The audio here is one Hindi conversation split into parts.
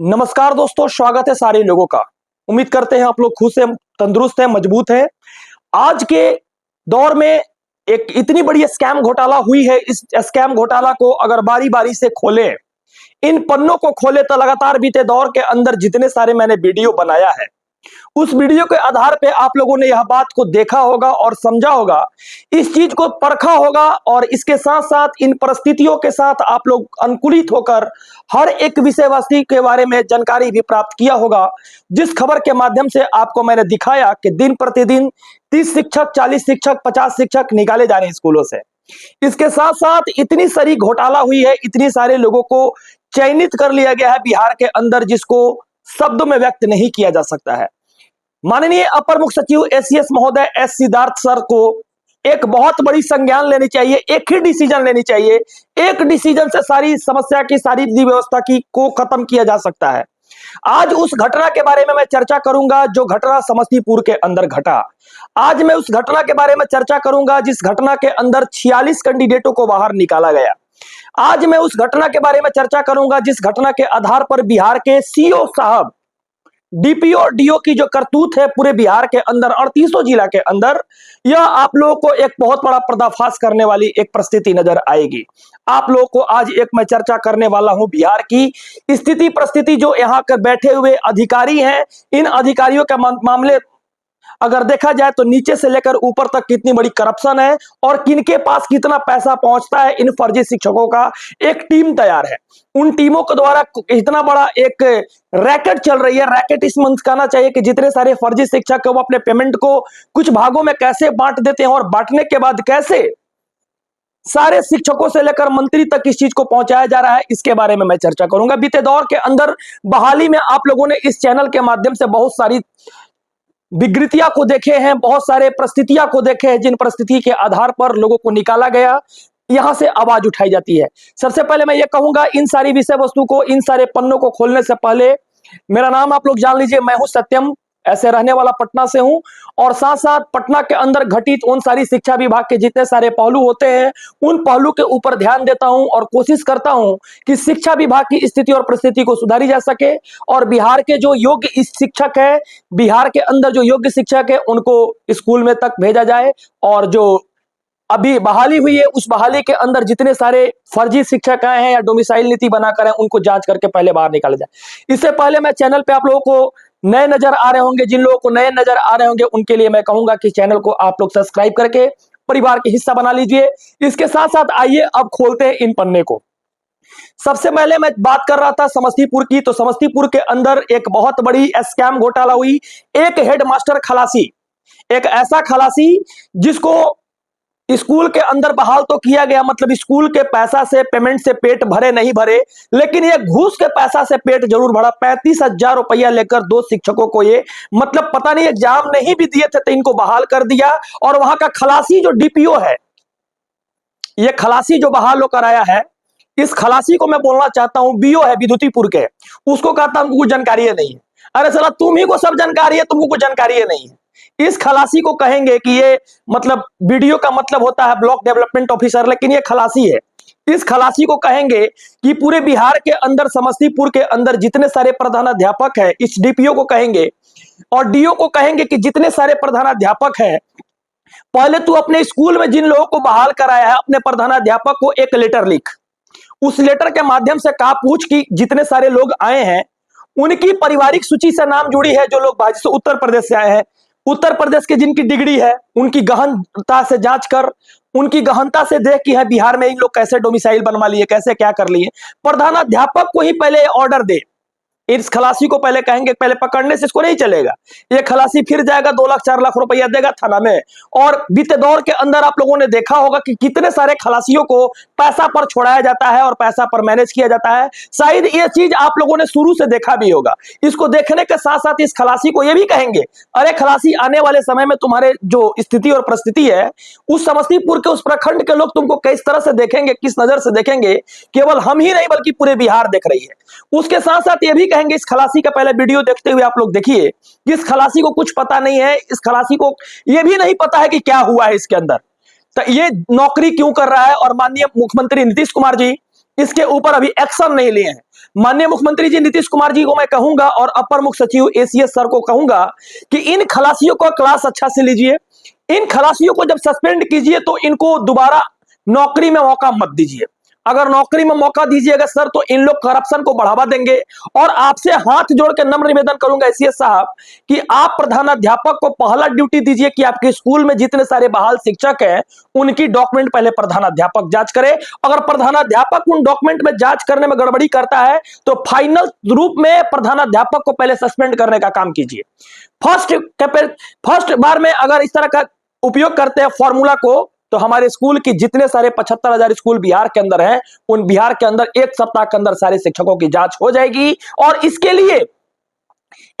नमस्कार दोस्तों, स्वागत है सारे लोगों का। उम्मीद करते हैं आप लोग खुश हैं, तंदुरुस्त हैं, मजबूत हैं। आज के दौर में एक इतनी बड़ी स्कैम घोटाला हुई है। इस स्कैम घोटाला को अगर बारी बारी से खोलें, इन पन्नों को खोले तो लगातार बीते दौर के अंदर जितने सारे मैंने वीडियो बनाया है, उस वीडियो के आधार पे आप लोगों ने यह बात को देखा होगा और समझा होगा, इस चीज को परखा होगा और इसके साथ साथ इन परिस्थितियों के साथ आप लोग अनुकूलित होकर हर एक विषय वस्तु के बारे में जानकारी भी प्राप्त किया होगा। जिस खबर के माध्यम से आपको मैंने दिखाया कि दिन प्रतिदिन 30 शिक्षक, 40 शिक्षक, 50 शिक्षक निकाले जा रहे हैं स्कूलों से। इसके साथ साथ इतनी सारी घोटाला हुई है, इतनी सारे लोगों को चयनित कर लिया गया है बिहार के अंदर, जिसको शब्दों में व्यक्त नहीं किया जा सकता है। माननीय अपर मुख्य सचिव एसीएस महोदय एस सिद्धार्थ सर को एक बहुत बड़ी संज्ञान लेनी चाहिए, एक ही डिसीजन लेनी चाहिए। एक डिसीजन से सारी समस्या की, सारी व्यवस्था की को खत्म किया जा सकता है। आज उस घटना के बारे में मैं चर्चा करूंगा जो घटना समस्तीपुर के अंदर घटा। आज मैं उस घटना के बारे में चर्चा करूंगा जिस घटना के अंदर 46 कैंडिडेटों को बाहर निकाला गया। आज मैं उस घटना के बारे में चर्चा करूंगा जिस घटना के आधार पर बिहार के सीओ साहब, डीपीओ और डीओ की जो करतूत है पूरे बिहार के अंदर 38 जिला के अंदर, यह आप लोगों को एक बहुत बड़ा पर्दाफाश करने वाली एक परिस्थिति नजर आएगी। आप लोगों को आज एक मैं चर्चा करने वाला हूं बिहार की स्थिति परिस्थिति। जो यहाँ कर बैठे हुए अधिकारी हैं, इन अधिकारियों के मामले अगर देखा जाए तो नीचे से लेकर ऊपर तक कितनी बड़ी करप्शन है और किनके पास कितना पैसा पहुंचता है। इन फर्जी शिक्षकों का एक टीम तैयार है, उन टीमों के द्वारा इतना बड़ा एक रैकेट चल रही है। रैकेट इस मंथ कहना चाहिए कि जितने सारे फर्जी शिक्षक है वो अपने पेमेंट को कुछ भागों में कैसे बांट देते हैं और बांटने के बाद कैसे सारे शिक्षकों से लेकर मंत्री तक इस चीज को पहुंचाया जा रहा है, इसके बारे में मैं चर्चा करूंगा। बीते दौर के अंदर बहाली में आप लोगों ने इस चैनल के माध्यम से बहुत सारी विकृतियां को देखे हैं, बहुत सारे परिस्थितियां को देखे हैं, जिन परिस्थिति के आधार पर लोगों को निकाला गया, यहां से आवाज उठाई जाती है। सबसे पहले मैं ये कहूंगा, इन सारी विषय वस्तु को, इन सारे पन्नों को खोलने से पहले मेरा नाम आप लोग जान लीजिए। मैं हूं सत्यम, ऐसे रहने वाला पटना से हूं और साथ साथ पटना के अंदर घटित उन सारी शिक्षा विभाग के जितने सारे पहलू होते हैं, उन पहलू के ऊपर ध्यान देता हूं और कोशिश करता हूं कि शिक्षा विभाग की स्थिति और परिस्थिति को सुधारी जा सके और बिहार के जो योग्य शिक्षक है, बिहार के अंदर जो योग्य शिक्षक है, उनको स्कूल में तक भेजा जाए और जो अभी बहाली हुई है उस बहाली के अंदर जितने सारे फर्जी शिक्षक आए हैं या डोमिसाइल नीति बनाकर हैं, उनको जांच करके पहले बाहर निकाला जाए। इससे पहले मैं चैनल पे आप लोगों को नए नजर आ रहे होंगे, जिन लोगों को नए नजर आ रहे होंगे उनके लिए मैं कहूंगा कि चैनल को आप लोग सब्सक्राइब करके परिवार के हिस्सा बना लीजिए। इसके साथ साथ आइए अब खोलते हैं इन पन्ने को। सबसे पहले मैं बात कर रहा था समस्तीपुर की, तो समस्तीपुर के अंदर एक बहुत बड़ी स्कैम घोटाला हुई। एक हेडमास्टर खलासी, एक ऐसा खलासी जिसको स्कूल के अंदर बहाल तो किया गया, मतलब स्कूल के पैसा से, पेमेंट से पेट भरे नहीं भरे, लेकिन ये घूस के पैसा से पेट जरूर भरा। 35,000 रुपया लेकर 2 शिक्षकों को ये, मतलब पता नहीं एग्जाम नहीं भी दिए थे तो इनको बहाल कर दिया। और वहां का खलासी जो डीपीओ है, ये खलासी जो बहाल होकर आया है, इस खलासी को मैं बोलना चाहता हूं, बीओ है विद्युतीपुर के, उसको कहता हूं कुछ जानकारी है नहीं है। अरे साला तुम ही को सब जानकारी है, तुमको कुछ जानकारी है नहीं है। इस खलासी को कहेंगे कि ये, मतलब वीडियो का मतलब होता है ब्लॉक डेवलपमेंट ऑफिसर, लेकिन ये खलासी है। इस खलासी को कहेंगे कि पूरे बिहार के अंदर, समस्तीपुर के अंदर जितने सारे प्रधानाध्यापक है, इस डीपीओ को कहेंगे और डीओ को कहेंगे कि जितने सारे प्रधानाध्यापक है, पहले तू अपने स्कूल में जिन लोगों को बहाल कराया है, अपने प्रधानाध्यापक को एक लेटर लिख। उस लेटर के माध्यम से कहा, पूछ कि जितने सारे लोग आए हैं उनकी पारिवारिक सूची से नाम जुड़ी है, जो लोग उत्तर प्रदेश से आए हैं, उत्तर प्रदेश के जिनकी डिग्री है, उनकी गहनता से जांच कर, उनकी गहनता से देख कि है बिहार में इन लोग कैसे डोमिसाइल बनवा लिए, कैसे क्या कर लिए। प्रधानाध्यापक को ही पहले ऑर्डर दे। इस खलासी को पहले कहेंगे, पहले पकड़ने से इसको नहीं चलेगा। ये खलासी फिर जाएगा 2 लाख 4 लाख रुपया देगा थाना में। और बीते दौर के अंदर आप लोगों ने देखा होगा कि कितने सारे खलासियों को पैसा पर छोड़ाया जाता है और पैसा पर मैनेज किया जाता है। शायद ये चीज आप लोगों ने शुरू से देखा भी होगा। इसको देखने के साथ साथ इस खलासी को ये भी कहेंगे, अरे खलासी, आने वाले समय में तुम्हारे जो स्थिति और परिस्थिति है, उस समस्तीपुर के उस प्रखंड के लोग तुमको किस तरह से देखेंगे, किस नजर से देखेंगे, केवल हम ही नहीं बल्कि पूरे बिहार देख रही है। उसके साथ साथ ये भी कहेंगे, इस खलासी का पहले वीडियो देखते हुए आप लोग देखिए कि इस खलासी को कुछ पता नहीं है, इस खलासी को यह भी नहीं पता है कि क्या हुआ है इसके अंदर, तो ये नौकरी क्यों कर रहा है। और माननीय मुख्यमंत्री नीतीश कुमार जी इसके ऊपर अभी एक्शन नहीं लिए हैं। माननीय मुख्यमंत्री जी नीतीश कुमार जी को मैं कहूंगा और अपर मुख्य सचिव एसीएस सर को कहूंगा कि इन खलासियों का क्लास अच्छा से लीजिए। इन खलासियों को जब सस्पेंड कीजिए तो इनको दोबारा नौकरी में मौका मत दीजिए। अगर नौकरी में मौका दीजिएगा सर तो इन लोग करप्शन को बढ़ावा देंगे। और आपसे हाथ जोड़ के नम्र निवेदन करूंगा एसीएस साहब कि आप प्रधानाध्यापक को पहला ड्यूटी दीजिए कि आपके स्कूल में जितने सारे बहाल शिक्षक हैं उनकी डॉक्यूमेंट पहले प्रधानाध्यापक जांच करे। अगर प्रधानाध्यापक उन डॉक्यूमेंट में जांच करने में गड़बड़ी करता है तो फाइनल रूप में प्रधानाध्यापक को पहले सस्पेंड करने का काम कीजिए। फर्स्ट बार में अगर इस तरह का उपयोग करते हैं फॉर्मूला को तो हमारे स्कूल की जितने सारे 75,000 स्कूल बिहार के अंदर हैं उन बिहार के अंदर एक सप्ताह के अंदर सारे शिक्षकों की जांच हो जाएगी। और इसके लिए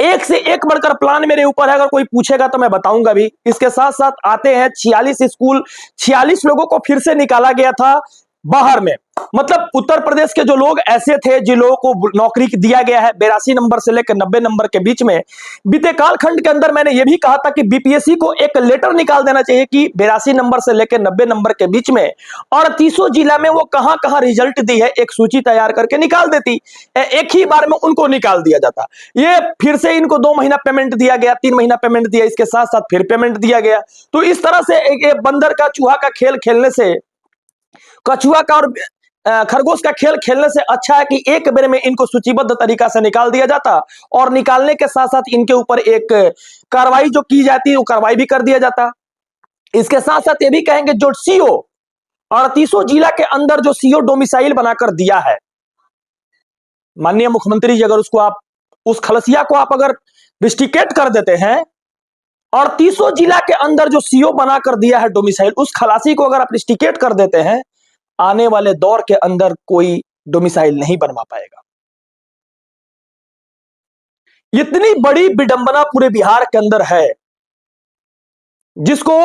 एक से एक बढ़कर प्लान मेरे ऊपर है, अगर कोई पूछेगा तो मैं बताऊंगा भी। इसके साथ साथ आते हैं 46 स्कूल, 46 लोगों को फिर से निकाला गया था बाहर में। मतलब उत्तर प्रदेश के जो लोग ऐसे थे जिन लोगों को नौकरी दिया गया है 82 नंबर से लेकर 90 नंबर के बीच में, बीते कालखंड के अंदर मैंने यह भी कहा था कि बीपीएससी को एक लेटर निकाल देना चाहिए कि 82 नंबर से लेकर 90 नंबर के बीच में और 300 जिला में वो कहां कहां रिजल्ट दी है एक सूची तैयार करके निकाल देती, एक ही बार में उनको निकाल दिया जाता। ये फिर से इनको 2 महीना पेमेंट दिया गया, 3 महीना पेमेंट दिया, इसके साथ साथ फिर पेमेंट दिया गया। तो इस तरह से एक बंदर का चूहा का खेल खेलने से, कछुआ का और खरगोश का खेल खेलने से अच्छा है कि एक बार में इनको सूचीबद्ध तरीका से निकाल दिया जाता और निकालने के साथ साथ इनके ऊपर एक कार्रवाई जो की जाती है वो कार्रवाई भी कर दिया जाता। इसके साथ साथ ये भी कहेंगे जो सीओ 38 जिला के अंदर जो सीओ डोमिसाइल बनाकर दिया है, माननीय मुख्यमंत्री जी अगर उसको आप उस खलसिया को आप अगर रिस्ट्रिकेट कर देते हैं और 38 जिला के अंदर जो सीओ बनाकर दिया है डोमिसाइल, उस खलासी को अगर आप रिस्ट्रिकेट कर देते हैं, आने वाले दौर के अंदर कोई डोमिसाइल नहीं बनवा पाएगा। इतनी बड़ी विडंबना पूरे बिहार के अंदर है जिसको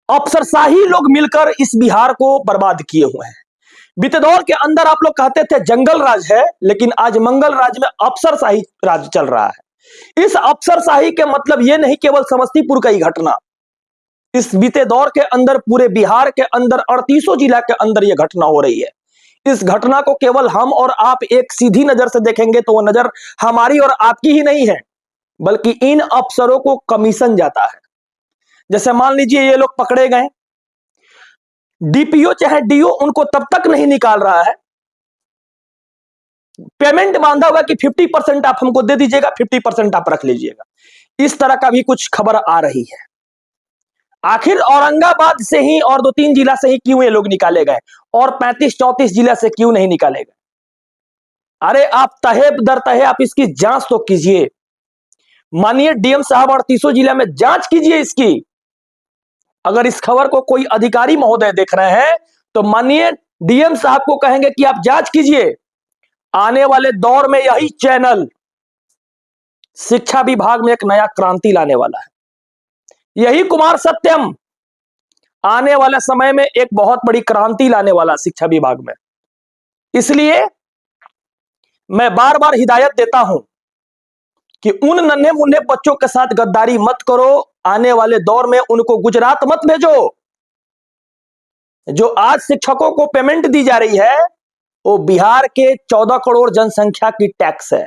अफसरशाही लोग मिलकर इस बिहार को बर्बाद किए हुए हैं। बीते दौर के अंदर आप लोग कहते थे जंगल राज है, लेकिन आज मंगल राज में अफसरशाही राज चल रहा है। इस अफसरशाही के मतलब यह नहीं केवल समस्तीपुर का ही घटना, इस बीते दौर के अंदर पूरे बिहार के अंदर 38 जिला के अंदर यह घटना हो रही है। इस घटना को केवल हम और आप एक सीधी नजर से देखेंगे तो वह नजर हमारी और आपकी ही नहीं है, बल्कि इन अफसरों को कमीशन जाता है। जैसे मान लीजिए ये लोग पकड़े गए, डीपीओ चाहे डीओ उनको तब तक नहीं निकाल रहा है, पेमेंट बांधा हुआ कि 50% आप हमको दे दीजिएगा, 50% आप रख लीजिएगा। इस तरह का भी कुछ खबर आ रही है। आखिर औरंगाबाद से ही और 2-3 जिला से ही क्यों ये लोग निकाले गए और 35-34 जिला से क्यों नहीं निकाले गए? अरे आप तहे दर तहे आप इसकी जांच तो कीजिए। माननीय डीएम साहब 38 जिला में जांच कीजिए इसकी। अगर इस खबर को कोई अधिकारी महोदय देख रहे हैं तो माननीय डीएम साहब को कहेंगे कि आप जांच कीजिए। आने वाले दौर में यही चैनल शिक्षा विभाग में एक नया क्रांति लाने वाला है। यही कुमार सत्यम आने वाले समय में एक बहुत बड़ी क्रांति लाने वाला शिक्षा विभाग में। इसलिए मैं बार बार हिदायत देता हूं कि उन नन्हे मुन्ने बच्चों के साथ गद्दारी मत करो। आने वाले दौर में उनको गुजरात मत भेजो। जो आज शिक्षकों को पेमेंट दी जा रही है वो बिहार के 14 करोड़ जनसंख्या की टैक्स है।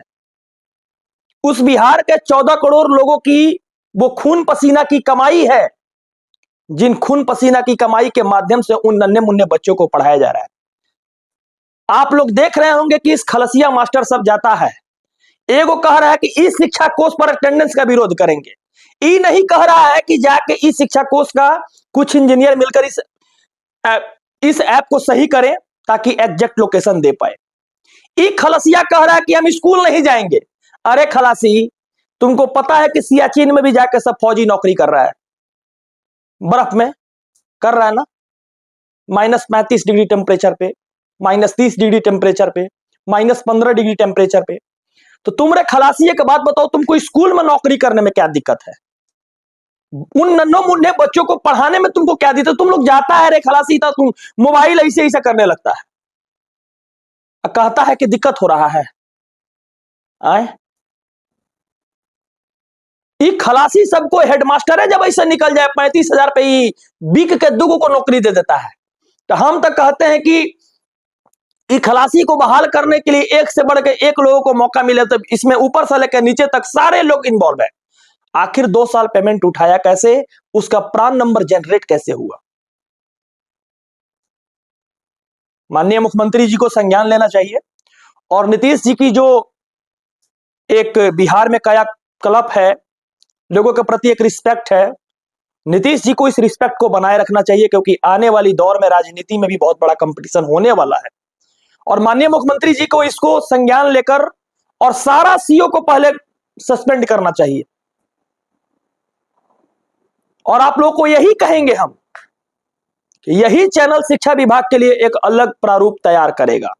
उस बिहार के 14 करोड़ लोगों की वो खून पसीना की कमाई है, जिन खून पसीना की कमाई के माध्यम से उन नन्हे मुन्ने बच्चों को पढ़ाया जा रहा है। आप लोग देख रहे होंगे कि इस खलसिया मास्टर सब जाता है, एगो कह रहा है कि इस शिक्षा कोष पर अटेंडेंस का विरोध करेंगे, ई नहीं कह रहा है कि जाके इस शिक्षा कोष का कुछ इंजीनियर मिलकर इस ऐप को सही करें ताकि एग्जैक्ट लोकेशन दे पाए। ई खलसिया कह रहा है कि हम स्कूल नहीं जाएंगे। अरे खलासी, तुमको पता है कि सियाचिन में भी जाकर सब फौजी नौकरी कर रहा है, बर्फ में कर रहा है ना, -35 डिग्री टेम्परेचर पे, -30 डिग्री टेम्परेचर पे, -15 डिग्री टेम्परेचर पे। तो तुमरे खलासी एक बात बताओ, तुमको स्कूल में नौकरी करने में क्या दिक्कत है? उन नन्हों मुन्ने बच्चों को पढ़ाने में तुमको क्या दिक्कत? तुम लोग जाता है रे खलासी, था तुम मोबाइल ऐसे ऐसे करने लगता है, कहता है कि दिक्कत हो रहा है। आए खलासी सबको हेडमास्टर है, जब ऐसे निकल जाए 35,000 पे ही बिक के दुगो को नौकरी दे देता है। तो हम तो कहते हैं कि खलासी को बहाल करने के लिए एक से बढ़ के एक लोगों को मौका मिले, तो इसमें ऊपर से लेकर नीचे तक सारे लोग इन्वॉल्व है। आखिर 2 साल पेमेंट उठाया कैसे, उसका प्रान नंबर जनरेट कैसे हुआ? माननीय मुख्यमंत्री जी को संज्ञान लेना चाहिए और नीतीश जी की जो एक बिहार में कायाकल्प है, लोगों के प्रति एक रिस्पेक्ट है, नीतीश जी को इस रिस्पेक्ट को बनाए रखना चाहिए, क्योंकि आने वाली दौर में राजनीति में भी बहुत बड़ा कंपटीशन होने वाला है। और माननीय मुख्यमंत्री जी को इसको संज्ञान लेकर और सारा सीओ को पहले सस्पेंड करना चाहिए। और आप लोगों को यही कहेंगे हम कि यही चैनल शिक्षा विभाग के लिए एक अलग प्रारूप तैयार करेगा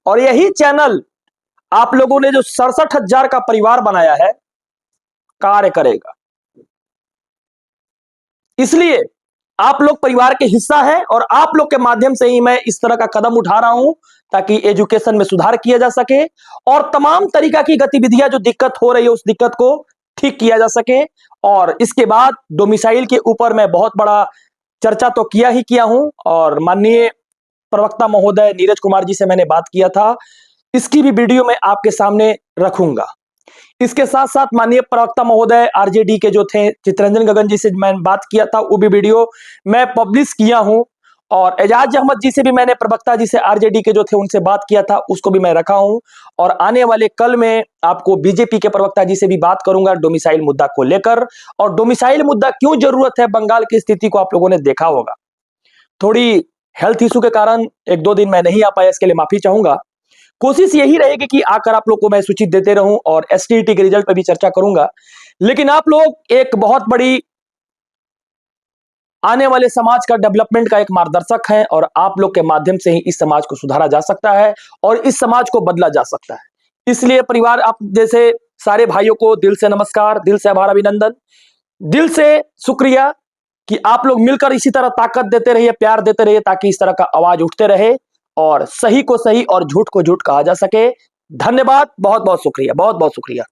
और यही चैनल आप लोगों ने जो 67,000 का परिवार बनाया है कार्य करेगा। इसलिए आप लोग परिवार के हिस्सा हैं और आप लोग के माध्यम से ही मैं इस तरह का कदम उठा रहा हूं ताकि एजुकेशन में सुधार किया जा सके और तमाम तरीका की गतिविधियां जो दिक्कत हो रही है उस दिक्कत को ठीक किया जा सके। और इसके बाद डोमिसाइल के ऊपर मैं बहुत बड़ा चर्चा तो किया ही किया हूं और माननीय प्रवक्ता महोदय नीरज कुमार जी से मैंने बात किया था, इसकी भी वीडियो मैं आपके सामने रखूंगा। इसके साथ साथ माननीय प्रवक्ता महोदय आरजेडी के जो थे चितरंजन गगन जी से मैंने बात किया था, वो भी वीडियो मैं पब्लिश किया हूं और एजाज अहमद जी से भी मैंने प्रवक्ता जी से आरजेडी के जो थे उनसे बात किया था, उसको भी मैं रखा हूं। और आने वाले कल में आपको बीजेपी के प्रवक्ता जी से भी बात करूंगा डोमिसाइल मुद्दा को लेकर। और डोमिसाइल मुद्दा क्यों जरूरत है, बंगाल की स्थिति को आप लोगों ने देखा होगा, थोड़ी हेल्थ इशू के कारण 1-2 दिन मैं नहीं आ पाया, इसके लिए माफी चाहूंगा। कोशिश यही रहेगी कि आकर आप लोग को मैं सूचित देते रहूं और एसटीईटी के रिजल्ट पर भी चर्चा करूंगा। लेकिन आप लोग एक बहुत बड़ी आने वाले समाज का डेवलपमेंट का एक मार्गदर्शक हैं और आप लोग के माध्यम से ही इस समाज को सुधारा जा सकता है और इस समाज को बदला जा सकता है। इसलिए परिवार आप जैसे सारे भाइयों को दिल से नमस्कार, दिल से आभार, अभिनंदन, दिल से शुक्रिया कि आप लोग मिलकर इसी तरह ताकत देते रहिए, प्यार देते रहिए, ताकि इस तरह का आवाज उठते रहे और सही को सही और झूठ को झूठ कहा जा सके। धन्यवाद, बहुत बहुत शुक्रिया, बहुत बहुत शुक्रिया।